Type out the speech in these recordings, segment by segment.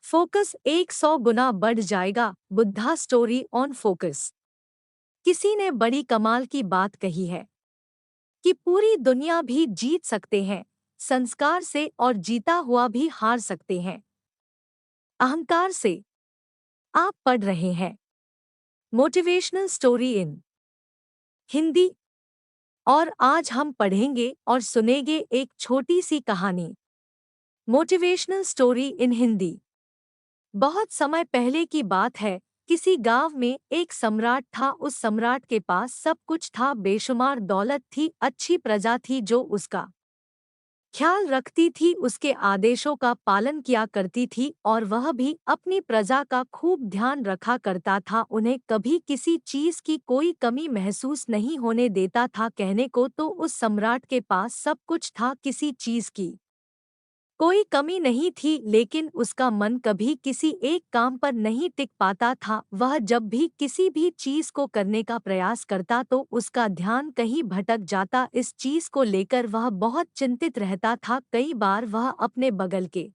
Focus 100 गुना बढ़ जाएगा। Buddha story on focus. किसी ने बड़ी कमाल की बात कही है कि पूरी दुनिया भी जीत सकते हैं संस्कार से और जीता हुआ भी हार सकते हैं अहंकार से। आप पढ़ रहे हैं मोटिवेशनल स्टोरी इन हिंदी और आज हम पढ़ेंगे और सुनेंगे एक छोटी सी कहानी। Motivational story in Hindi. बहुत समय पहले की बात है। किसी गांव में एक सम्राट था। उस सम्राट के पास सब कुछ था, बेशुमार दौलत थी, अच्छी प्रजा थी जो उसका ख्याल रखती थी, उसके आदेशों का पालन किया करती थी और वह भी अपनी प्रजा का खूब ध्यान रखा करता था। उन्हें कभी किसी चीज की कोई कमी महसूस नहीं होने देता था। कहने को तो उस सम्राट के पास सब कुछ था, किसी चीज की कोई कमी नहीं थी, लेकिन उसका मन कभी किसी एक काम पर नहीं टिक पाता था। वह जब भी किसी भी चीज को करने का प्रयास करता तो उसका ध्यान कहीं भटक जाता। इस चीज को लेकर वह बहुत चिंतित रहता था। कई बार वह अपने बगल के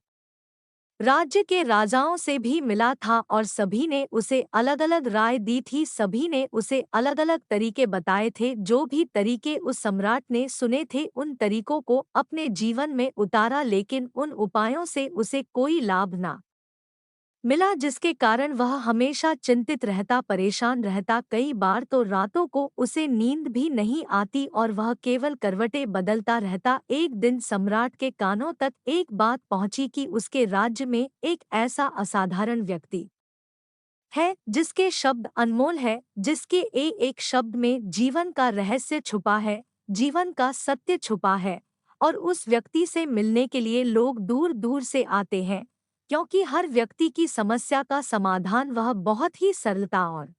राज्य के राजाओं से भी मिला था और सभी ने उसे अलग अलग राय दी थी। सभी ने उसे अलग अलग तरीके बताए थे। जो भी तरीके उस सम्राट ने सुने थे उन तरीकों को अपने जीवन में उतारा, लेकिन उन उपायों से उसे कोई लाभ ना मिला, जिसके कारण वह हमेशा चिंतित रहता, परेशान रहता। कई बार तो रातों को उसे नींद भी नहीं आती और वह केवल करवटें बदलता रहता। एक दिन सम्राट के कानों तक एक बात पहुंची कि उसके राज्य में एक ऐसा असाधारण व्यक्ति है जिसके शब्द अनमोल है, जिसके एक शब्द में जीवन का रहस्य छुपा है, जीवन का सत्य छुपा है। और उस व्यक्ति से मिलने के लिए लोग दूर दूर से आते हैं, क्योंकि हर व्यक्ति की समस्या का समाधान वह बहुत ही सरलता और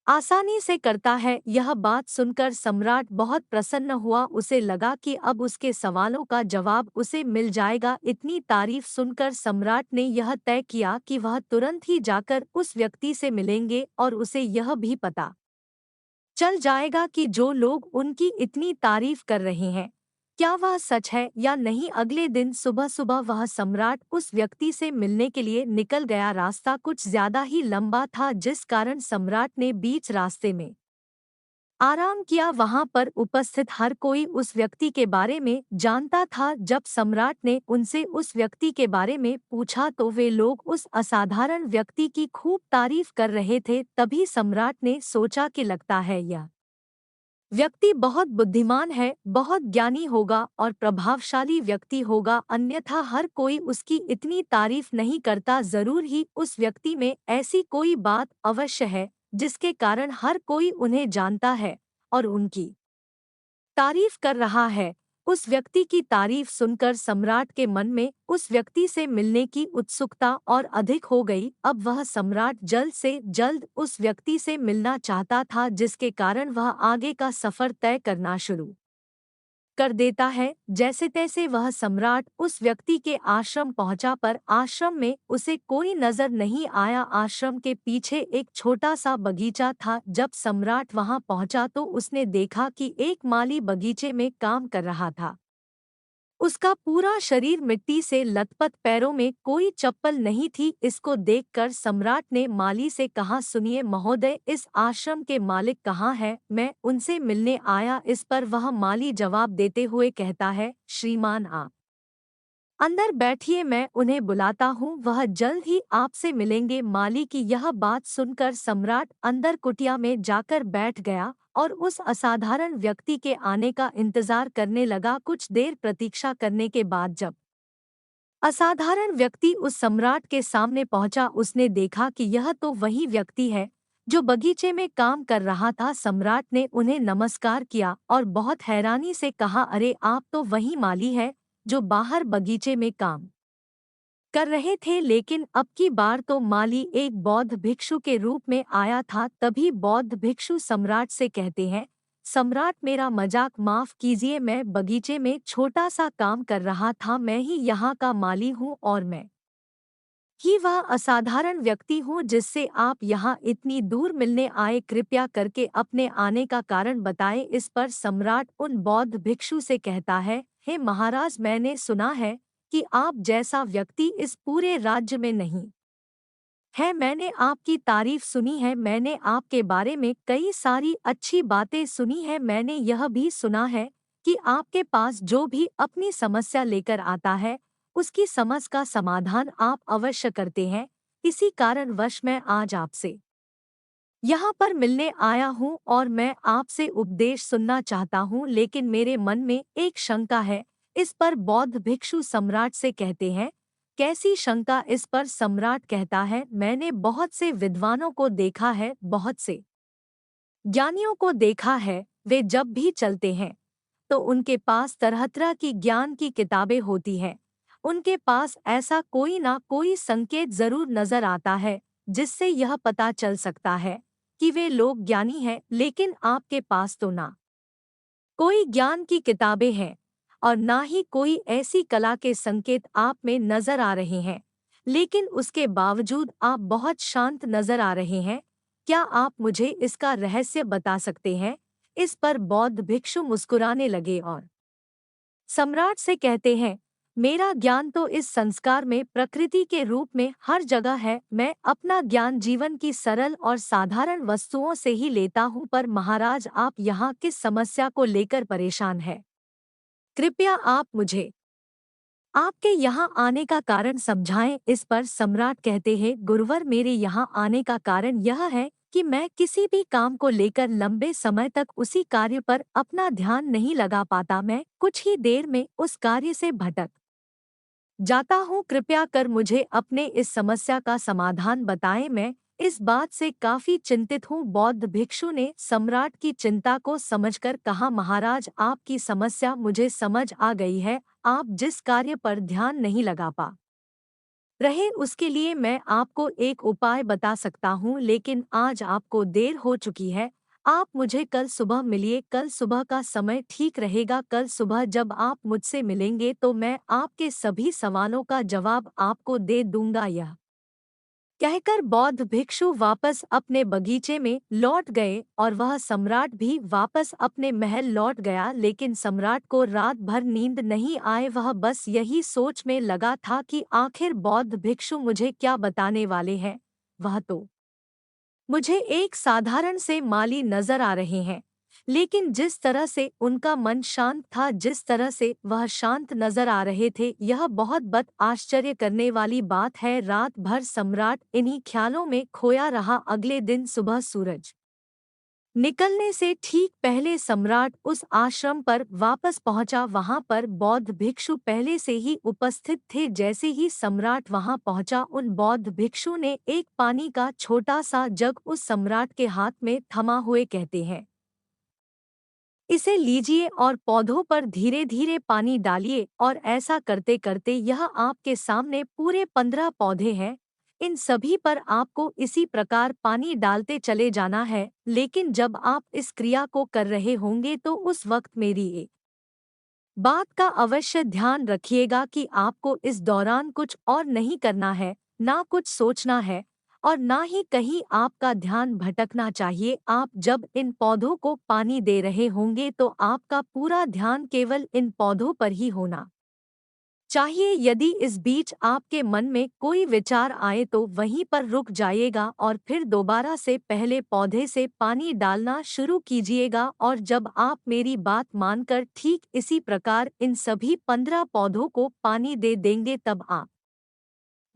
आसानी से करता है। यह बात सुनकर सम्राट बहुत प्रसन्न हुआ। उसे लगा कि अब उसके सवालों का जवाब उसे मिल जाएगा। इतनी तारीफ सुनकर सम्राट ने यह तय किया कि वह तुरंत ही जाकर उस व्यक्ति से मिलेंगे और उसे यह भी पता चल जाएगा कि जो लोग उनकी इतनी तारीफ कर रहे हैं क्या वह सच है या नहीं। अगले दिन सुबह सुबह वह सम्राट उस व्यक्ति से मिलने के लिए निकल गया। रास्ता कुछ ज्यादा ही लंबा था, जिस कारण सम्राट ने बीच रास्ते में आराम किया। वहां पर उपस्थित हर कोई उस व्यक्ति के बारे में जानता था। जब सम्राट ने उनसे उस व्यक्ति के बारे में पूछा तो वे लोग उस असाधारण व्यक्ति की खूब तारीफ कर रहे थे। तभी सम्राट ने सोचा कि लगता है यह व्यक्ति बहुत बुद्धिमान है, बहुत ज्ञानी होगा और प्रभावशाली व्यक्ति होगा, अन्यथा हर कोई उसकी इतनी तारीफ नहीं करता। जरूर ही उस व्यक्ति में ऐसी कोई बात अवश्य है जिसके कारण हर कोई उन्हें जानता है और उनकी तारीफ कर रहा है। उस व्यक्ति की तारीफ सुनकर सम्राट के मन में उस व्यक्ति से मिलने की उत्सुकता और अधिक हो गई। अब वह सम्राट जल्द से जल्द उस व्यक्ति से मिलना चाहता था, जिसके कारण वह आगे का सफर तय करना शुरू कर देता है। जैसे तैसे वह सम्राट उस व्यक्ति के आश्रम पहुंचा, पर आश्रम में उसे कोई नजर नहीं आया। आश्रम के पीछे एक छोटा सा बगीचा था। जब सम्राट वहां पहुंचा तो उसने देखा कि एक माली बगीचे में काम कर रहा था। उसका पूरा शरीर मिट्टी से लथपथ, पैरों में कोई चप्पल नहीं थी। इसको देखकर सम्राट ने माली से कहा, सुनिए महोदय, इस आश्रम के मालिक कहाँ हैं? मैं उनसे मिलने आया। इस पर वह माली जवाब देते हुए कहता है, श्रीमान आप अंदर बैठिए, मैं उन्हें बुलाता हूँ, वह जल्द ही आपसे मिलेंगे। माली की यह बात सुनकर सम्राट अंदर कुटिया में जाकर बैठ गया और उस असाधारण व्यक्ति के आने का इंतजार करने लगा। कुछ देर प्रतीक्षा करने के बाद जब असाधारण व्यक्ति उस सम्राट के सामने पहुंचा, उसने देखा कि यह तो वही व्यक्ति है जो बगीचे में काम कर रहा था। सम्राट ने उन्हें नमस्कार किया और बहुत हैरानी से कहा, अरे आप तो वही माली है जो बाहर बगीचे में काम कर रहे थे। लेकिन अब की बार तो माली एक बौद्ध भिक्षु के रूप में आया था। तभी बौद्ध भिक्षु सम्राट से कहते हैं, सम्राट मेरा मजाक माफ कीजिए, मैं बगीचे में छोटा सा काम कर रहा था, मैं ही यहाँ का माली हूँ और मैं ही वह असाधारण व्यक्ति हूँ जिससे आप यहाँ इतनी दूर मिलने आए। कृपया करके अपने आने का कारण बताएं। इस पर सम्राट उन बौद्ध भिक्षु से कहता है, हे महाराज, मैंने सुना है कि आप जैसा व्यक्ति इस पूरे राज्य में नहीं है। मैंने आपकी तारीफ सुनी है, मैंने आपके बारे में कई सारी अच्छी बातें सुनी है। मैंने यह भी सुना है कि आपके पास जो भी अपनी समस्या लेकर आता है उसकी समस्या का समाधान आप अवश्य करते हैं। इसी कारणवश मैं आज आपसे यहाँ पर मिलने आया हूँ और मैं आपसे उपदेश सुनना चाहता हूँ, लेकिन मेरे मन में एक शंका है। इस पर बौद्ध भिक्षु सम्राट से कहते हैं। कैसी शंका? इस पर सम्राट कहता है, मैंने बहुत से विद्वानों को देखा है, बहुत से ज्ञानियों को देखा है। वे जब भी चलते हैं तो उनके पास तरह तरह की ज्ञान की किताबें होती हैं। उनके पास ऐसा कोई ना कोई संकेत जरूर नजर आता है जिससे यह पता चल सकता है कि वे लोग ज्ञानी हैं, लेकिन आपके पास तो ना कोई ज्ञान की किताबें हैं और ना ही कोई ऐसी कला के संकेत आप में नजर आ रहे हैं, लेकिन उसके बावजूद आप बहुत शांत नजर आ रहे हैं। क्या आप मुझे इसका रहस्य बता सकते हैं? इस पर बौद्ध भिक्षु मुस्कुराने लगे और सम्राट से कहते हैं, मेरा ज्ञान तो इस संस्कार में प्रकृति के रूप में हर जगह है। मैं अपना ज्ञान जीवन की सरल और साधारण वस्तुओं से ही लेता हूँ। पर महाराज, आप यहाँ किस समस्या को लेकर परेशान हैं? कृपया आप मुझे आपके यहाँ आने का कारण समझाएं। इस पर सम्राट कहते हैं, गुरुवर, मेरे यहाँ आने का कारण यह है कि मैं किसी भी काम को लेकर लंबे समय तक उसी कार्य पर अपना ध्यान नहीं लगा पाता। मैं कुछ ही देर में उस कार्य से भटक जाता हूँ। कृपया कर मुझे अपने इस समस्या का समाधान बताएं। मैं इस बात से काफी चिंतित हूँ। बौद्ध भिक्षु ने सम्राट की चिंता को समझकर कहा, महाराज, आपकी समस्या मुझे समझ आ गई है। आप जिस कार्य पर ध्यान नहीं लगा पा रहे उसके लिए मैं आपको एक उपाय बता सकता हूँ, लेकिन आज आपको देर हो चुकी है। आप मुझे कल सुबह मिलिए। कल सुबह का समय ठीक रहेगा। कल सुबह जब आप मुझसे मिलेंगे तो मैं आपके सभी सवालों का जवाब आपको दे दूंगा। यह कहकर बौद्ध भिक्षु वापस अपने बगीचे में लौट गए और वह सम्राट भी वापस अपने महल लौट गया। लेकिन सम्राट को रात भर नींद नहीं आए। वह बस यही सोच में लगा था कि आखिर बौद्ध भिक्षु मुझे क्या बताने वाले हैं। वह तो मुझे एक साधारण से माली नजर आ रहे हैं, लेकिन जिस तरह से उनका मन शांत था, जिस तरह से वह शांत नजर आ रहे थे, यह बहुत आश्चर्य करने वाली बात है। रात भर सम्राट इन्हीं ख्यालों में खोया रहा। अगले दिन सुबह सूरज निकलने से ठीक पहले सम्राट उस आश्रम पर वापस पहुंचा। वहां पर बौद्ध भिक्षु पहले से ही उपस्थित थे। जैसे ही सम्राट वहां पहुंचा, उन बौद्ध भिक्षु ने एक पानी का छोटा सा जग उस सम्राट के हाथ में थमा हुए कहते हैं, इसे लीजिए और पौधों पर धीरे धीरे पानी डालिए। और ऐसा करते करते यह आपके सामने पूरे 15 पौधे हैं। इन सभी पर आपको इसी प्रकार पानी डालते चले जाना है। लेकिन जब आप इस क्रिया को कर रहे होंगे तो उस वक्त मेरी एक बात का अवश्य ध्यान रखिएगा कि आपको इस दौरान कुछ और नहीं करना है, ना कुछ सोचना है और ना ही कहीं आपका ध्यान भटकना चाहिए। आप जब इन पौधों को पानी दे रहे होंगे तो आपका पूरा ध्यान केवल इन पौधों पर ही होना चाहिए। यदि इस बीच आपके मन में कोई विचार आए तो वहीं पर रुक जाइएगा और फिर दोबारा से पहले पौधे से पानी डालना शुरू कीजिएगा। और जब आप मेरी बात मानकर ठीक इसी प्रकार इन सभी 15 पौधों को पानी दे देंगे, तब आप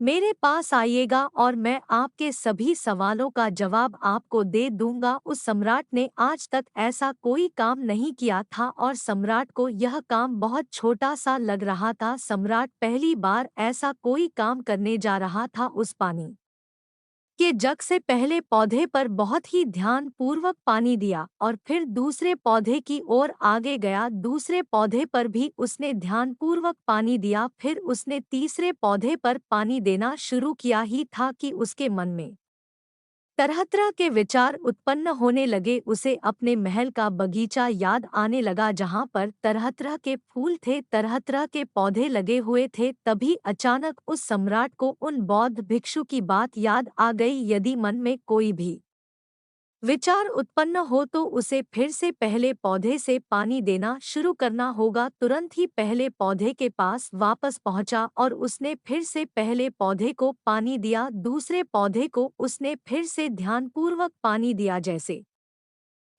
मेरे पास आइएगा और मैं आपके सभी सवालों का जवाब आपको दे दूंगा। उस सम्राट ने आज तक ऐसा कोई काम नहीं किया था और सम्राट को यह काम बहुत छोटा सा लग रहा था। सम्राट पहली बार ऐसा कोई काम करने जा रहा था। उस पानी के जग से पहले पौधे पर बहुत ही ध्यान पूर्वक पानी दिया और फिर दूसरे पौधे की ओर आगे गया। दूसरे पौधे पर भी उसने ध्यान पूर्वक पानी दिया। फिर उसने तीसरे पौधे पर पानी देना शुरू किया ही था कि उसके मन में तरह तरह के विचार उत्पन्न होने लगे। उसे अपने महल का बगीचा याद आने लगा, जहाँ पर तरह तरह के फूल थे, तरह तरह के पौधे लगे हुए थे। तभी अचानक उस सम्राट को उन बौद्ध भिक्षु की बात याद आ गई। यदि मन में कोई भी विचार उत्पन्न हो तो उसे फिर से पहले पौधे से पानी देना शुरू करना होगा। तुरंत ही पहले पौधे के पास वापस पहुंचा और उसने फिर से पहले पौधे को पानी दिया। दूसरे पौधे को उसने फिर से ध्यानपूर्वक पानी दिया। जैसे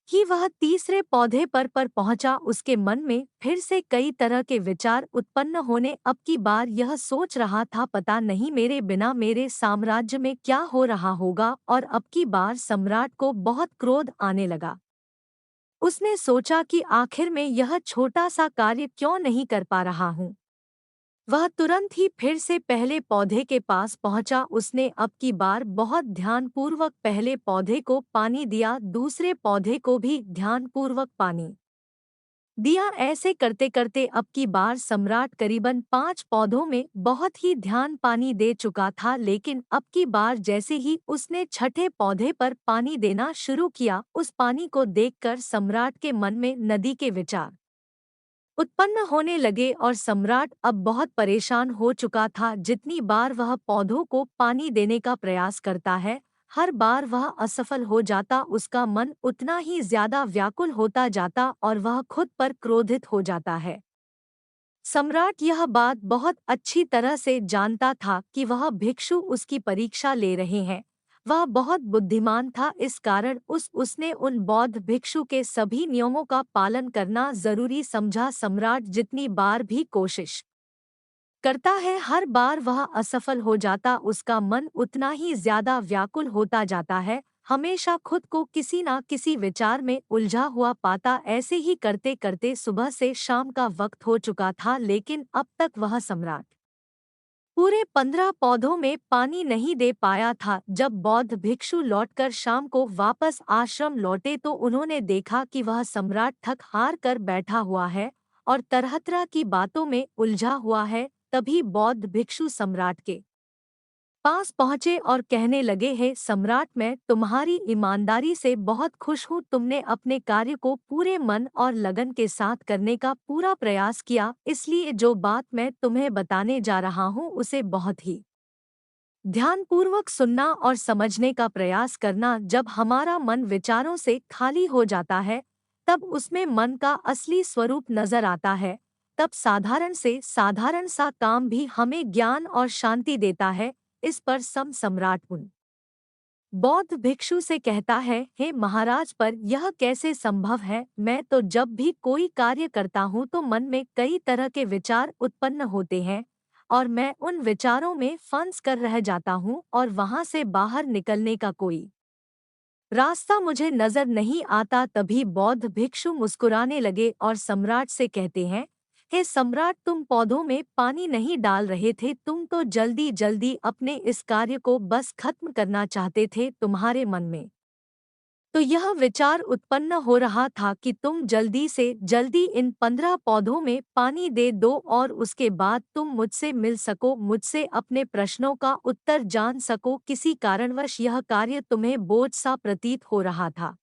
कि वह तीसरे पौधे पर पहुंचा, उसके मन में फिर से कई तरह के विचार उत्पन्न होने। अब की बार यह सोच रहा था, पता नहीं मेरे बिना मेरे साम्राज्य में क्या हो रहा होगा। और अब की बार सम्राट को बहुत क्रोध आने लगा। उसने सोचा कि आखिर में यह छोटा सा कार्य क्यों नहीं कर पा रहा हूँ। वह तुरंत ही फिर से पहले पौधे के पास पहुंचा। उसने अब की बार बहुत ध्यानपूर्वक पहले पौधे को पानी दिया, दूसरे पौधे को भी ध्यानपूर्वक पानी दिया। ऐसे करते करते अब की बार सम्राट करीबन 5 पौधों में बहुत ही ध्यान पानी दे चुका था। लेकिन अब की बार जैसे ही उसने छठे पौधे पर पानी देना शुरू किया, उस पानी को देखकर सम्राट के मन में नदी के विचार उत्पन्न होने लगे और सम्राट अब बहुत परेशान हो चुका था। जितनी बार वह पौधों को पानी देने का प्रयास करता है, हर बार वह असफल हो जाता। उसका मन उतना ही ज्यादा व्याकुल होता जाता और वह खुद पर क्रोधित हो जाता है। सम्राट यह बात बहुत अच्छी तरह से जानता था कि वह भिक्षु उसकी परीक्षा ले रहे हैं। वह बहुत बुद्धिमान था, इस कारण उसने उन बौद्ध भिक्षु के सभी नियमों का पालन करना जरूरी समझा। सम्राट जितनी बार भी कोशिश करता है, हर बार वह असफल हो जाता। उसका मन उतना ही ज्यादा व्याकुल होता जाता है, हमेशा खुद को किसी ना किसी विचार में उलझा हुआ पाता। ऐसे ही करते करते सुबह से शाम का वक्त हो चुका था, लेकिन अब तक वह सम्राट पूरे 15 पौधों में पानी नहीं दे पाया था। जब बौद्ध भिक्षु लौटकर शाम को वापस आश्रम लौटे तो उन्होंने देखा कि वह सम्राट थक हार कर बैठा हुआ है और तरह तरह की बातों में उलझा हुआ है। तभी बौद्ध भिक्षु सम्राट के पास पहुंचे और कहने लगे, हे सम्राट, मैं तुम्हारी ईमानदारी से बहुत खुश हूँ। तुमने अपने कार्य को पूरे मन और लगन के साथ करने का पूरा प्रयास किया, इसलिए जो बात मैं तुम्हें बताने जा रहा हूँ उसे बहुत ही ध्यानपूर्वक सुनना और समझने का प्रयास करना। जब हमारा मन विचारों से खाली हो जाता है, तब उसमें मन का असली स्वरूप नजर आता है। तब साधारण से साधारण सा काम भी हमें ज्ञान और शांति देता है। इस पर सम्राट उन बौद्ध भिक्षु से कहता है, हे महाराज, पर यह कैसे संभव है। मैं तो जब भी कोई कार्य करता हूँ तो मन में कई तरह के विचार उत्पन्न होते हैं और मैं उन विचारों में फंस कर रह जाता हूँ और वहां से बाहर निकलने का कोई रास्ता मुझे नजर नहीं आता। तभी बौद्ध भिक्षु मुस्कुराने लगे और सम्राट से कहते हैं, हे सम्राट, तुम पौधों में पानी नहीं डाल रहे थे, तुम तो जल्दी जल्दी अपने इस कार्य को बस खत्म करना चाहते थे। तुम्हारे मन में तो यह विचार उत्पन्न हो रहा था कि तुम जल्दी से जल्दी इन 15 पौधों में पानी दे दो और उसके बाद तुम मुझसे मिल सको, मुझसे अपने प्रश्नों का उत्तर जान सको। किसी कारणवश यह कार्य तुम्हें बोझ सा प्रतीत हो रहा था,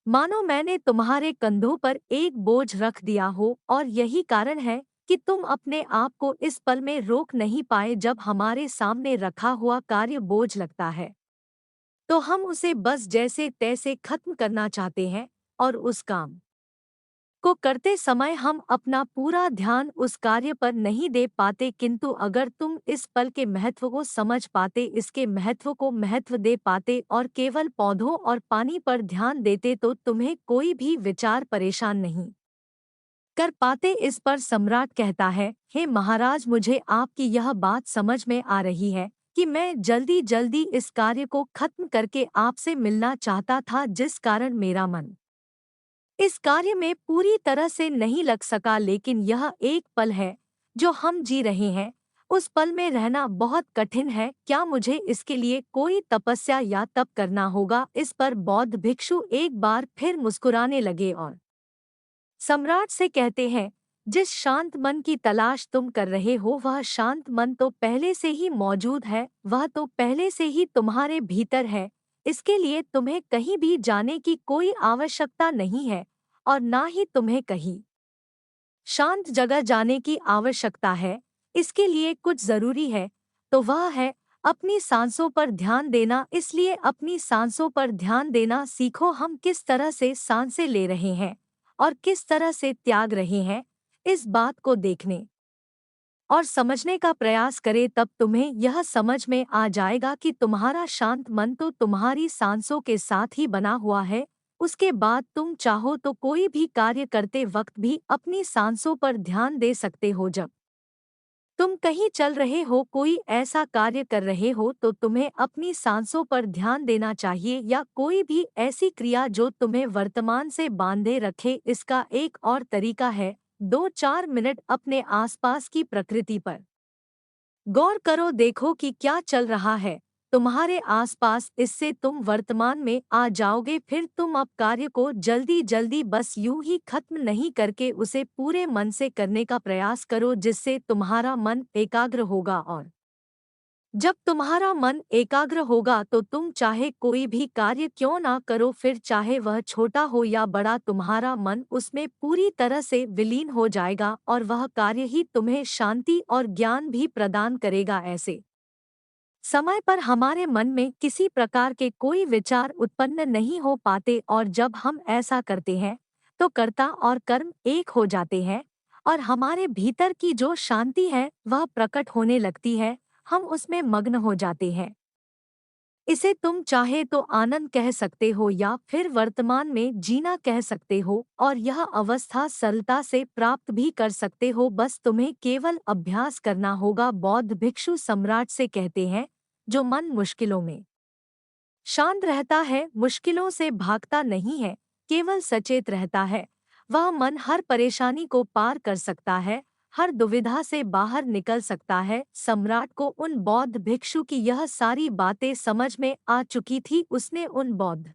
मानो मैंने तुम्हारे कंधों पर एक बोझ रख दिया हो, और यही कारण है कि तुम अपने आप को इस पल में रोक नहीं पाए। जब हमारे सामने रखा हुआ कार्य बोझ लगता है तो हम उसे बस जैसे तैसे खत्म करना चाहते हैं और उस काम को करते समय हम अपना पूरा ध्यान उस कार्य पर नहीं दे पाते। किंतु अगर तुम इस पल के महत्व को समझ पाते, इसके महत्व को महत्व दे पाते और केवल पौधों और पानी पर ध्यान देते, तो तुम्हें कोई भी विचार परेशान नहीं कर पाते। इस पर सम्राट कहता है, हे महाराज, मुझे आपकी यह बात समझ में आ रही है कि मैं जल्दी जल्दी इस कार्य को खत्म करके आपसे मिलना चाहता था, जिस कारण मेरा मन इस कार्य में पूरी तरह से नहीं लग सका। लेकिन यह एक पल है जो हम जी रहे हैं, उस पल में रहना बहुत कठिन है। क्या मुझे इसके लिए कोई तपस्या या तप करना होगा? इस पर बौद्ध भिक्षु एक बार फिर मुस्कुराने लगे और सम्राट से कहते हैं, जिस शांत मन की तलाश तुम कर रहे हो, वह शांत मन तो पहले से ही मौजूद है, वह तो पहले से ही तुम्हारे भीतर है। इसके लिए तुम्हें कहीं भी जाने की कोई आवश्यकता नहीं है और ना ही तुम्हें कहीं शांत जगह जाने की आवश्यकता है। इसके लिए कुछ जरूरी है तो वह है अपनी सांसों पर ध्यान देना, इसलिए अपनी सांसों पर ध्यान देना सीखो। हम किस तरह से सांसें ले रहे हैं और किस तरह से त्याग रहे हैं, इस बात को देखने और समझने का प्रयास करें, तब तुम्हें यह समझ में आ जाएगा कि तुम्हारा शांत मन तो तुम्हारी सांसों के साथ ही बना हुआ है। उसके बाद तुम चाहो तो कोई भी कार्य करते वक्त भी अपनी सांसों पर ध्यान दे सकते हो। जब तुम कहीं चल रहे हो, कोई ऐसा कार्य कर रहे हो, तो तुम्हें अपनी सांसों पर ध्यान देना चाहिए, या कोई भी ऐसी क्रिया जो तुम्हें वर्तमान से बांधे रखे। इसका एक और तरीका है, 2-4 मिनट अपने आसपास की प्रकृति पर गौर करो, देखो कि क्या चल रहा है तुम्हारे आसपास। इससे तुम वर्तमान में आ जाओगे। फिर तुम अब कार्य को जल्दी जल्दी बस यूं ही खत्म नहीं करके उसे पूरे मन से करने का प्रयास करो, जिससे तुम्हारा मन एकाग्र होगा। और जब तुम्हारा मन एकाग्र होगा तो तुम चाहे कोई भी कार्य क्यों ना करो, फिर चाहे वह छोटा हो या बड़ा, तुम्हारा मन उसमें पूरी तरह से विलीन हो जाएगा और वह कार्य ही तुम्हें शांति और ज्ञान भी प्रदान करेगा। ऐसे समय पर हमारे मन में किसी प्रकार के कोई विचार उत्पन्न नहीं हो पाते, और जब हम ऐसा करते हैं तो कर्ता और कर्म एक हो जाते हैं और हमारे भीतर की जो शांति है वह प्रकट होने लगती है। हम उसमें मग्न हो जाते हैं। इसे तुम चाहे तो आनंद कह सकते हो या फिर वर्तमान में जीना कह सकते हो, और यह अवस्था सरलता से प्राप्त भी कर सकते हो। बस तुम्हें केवल अभ्यास करना होगा। बौद्ध भिक्षु सम्राट से कहते हैं, जो मन मुश्किलों में शांत रहता है, मुश्किलों से भागता नहीं है, केवल सचेत रहता है, वह मन हर परेशानी को पार कर सकता है, हर दुविधा से बाहर निकल सकता है। सम्राट को उन बौद्ध भिक्षु की यह सारी बातें समझ में आ चुकी थी। उसने उन बौद्ध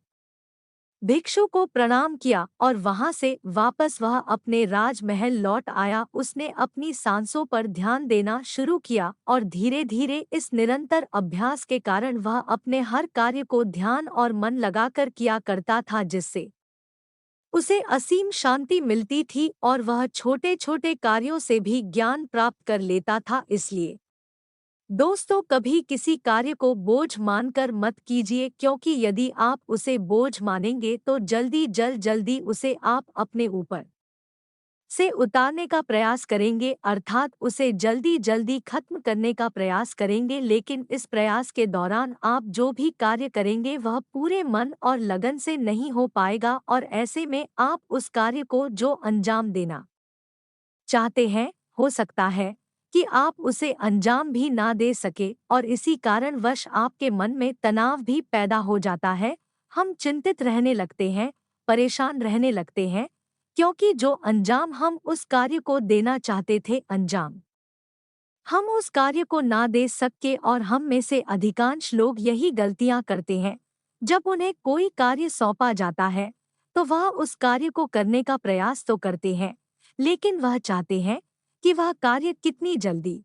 भिक्षु को प्रणाम किया और वहां से वापस वह अपने राजमहल लौट आया। उसने अपनी सांसों पर ध्यान देना शुरू किया और धीरे धीरे इस निरंतर अभ्यास के कारण वह अपने हर कार्य को ध्यान और मन लगाकर किया करता था, जिससे उसे असीम शांति मिलती थी और वह छोटे छोटे कार्यों से भी ज्ञान प्राप्त कर लेता था। इसलिए दोस्तों, कभी किसी कार्य को बोझ मानकर मत कीजिए, क्योंकि यदि आप उसे बोझ मानेंगे तो जल्दी उसे आप अपने ऊपर से उतारने का प्रयास करेंगे, अर्थात उसे जल्दी जल्दी खत्म करने का प्रयास करेंगे। लेकिन इस प्रयास के दौरान आप जो भी कार्य करेंगे वह पूरे मन और लगन से नहीं हो पाएगा, और ऐसे में आप उस कार्य को जो अंजाम देना चाहते हैं, हो सकता है कि आप उसे अंजाम भी ना दे सके, और इसी कारणवश आपके मन में तनाव भी पैदा हो जाता है। हम चिंतित रहने लगते हैं, परेशान रहने लगते हैं, क्योंकि जो अंजाम हम उस कार्य को देना चाहते थे, अंजाम हम उस कार्य को ना दे सके। और हम में से अधिकांश लोग यही गलतियां करते हैं। जब उन्हें कोई कार्य सौंपा जाता है तो वह उस कार्य को करने का प्रयास तो करते हैं, लेकिन वह चाहते हैं कि वह कार्य कितनी जल्दी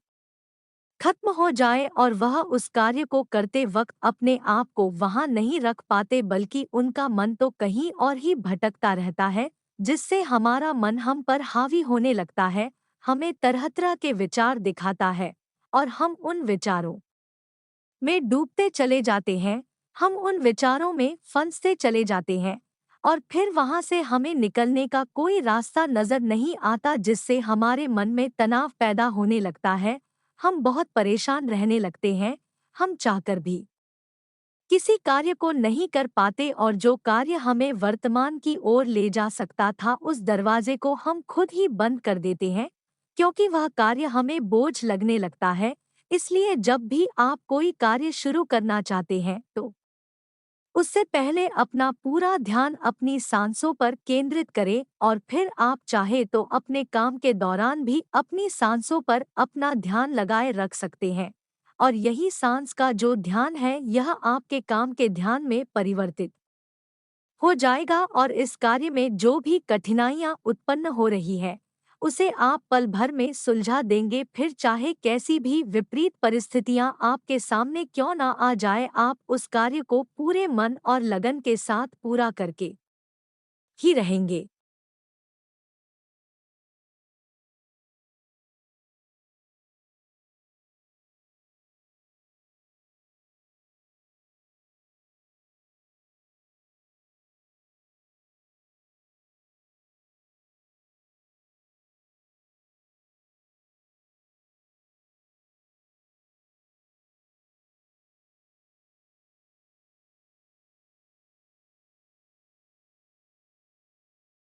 खत्म हो जाए, और वह उस कार्य को करते वक्त अपने आप को वहां नहीं रख पाते, बल्कि उनका मन तो कहीं और ही भटकता रहता है, जिससे हमारा मन हम पर हावी होने लगता है, हमें तरह तरह के विचार दिखाता है और हम उन विचारों में डूबते चले जाते हैं। हम उन विचारों में फंसते चले जाते हैं और फिर वहां से हमें निकलने का कोई रास्ता नजर नहीं आता, जिससे हमारे मन में तनाव पैदा होने लगता है। हम बहुत परेशान रहने लगते हैं। हम चाहकर भी किसी कार्य को नहीं कर पाते, और जो कार्य हमें वर्तमान की ओर ले जा सकता था, उस दरवाजे को हम खुद ही बंद कर देते हैं, क्योंकि वह कार्य हमें बोझ लगने लगता है। इसलिए जब भी आप कोई कार्य शुरू करना चाहते हैं तो उससे पहले अपना पूरा ध्यान अपनी सांसों पर केंद्रित करें, और फिर आप चाहे तो अपने काम के दौरान भी अपनी सांसों पर अपना ध्यान लगाए रख सकते हैं। और यही सांस का जो ध्यान है, यह आपके काम के ध्यान में परिवर्तित हो जाएगा, और इस कार्य में जो भी कठिनाइयां उत्पन्न हो रही है उसे आप पल भर में सुलझा देंगे। फिर चाहे कैसी भी विपरीत परिस्थितियां आपके सामने क्यों ना आ जाए, आप उस कार्य को पूरे मन और लगन के साथ पूरा करके ही रहेंगे।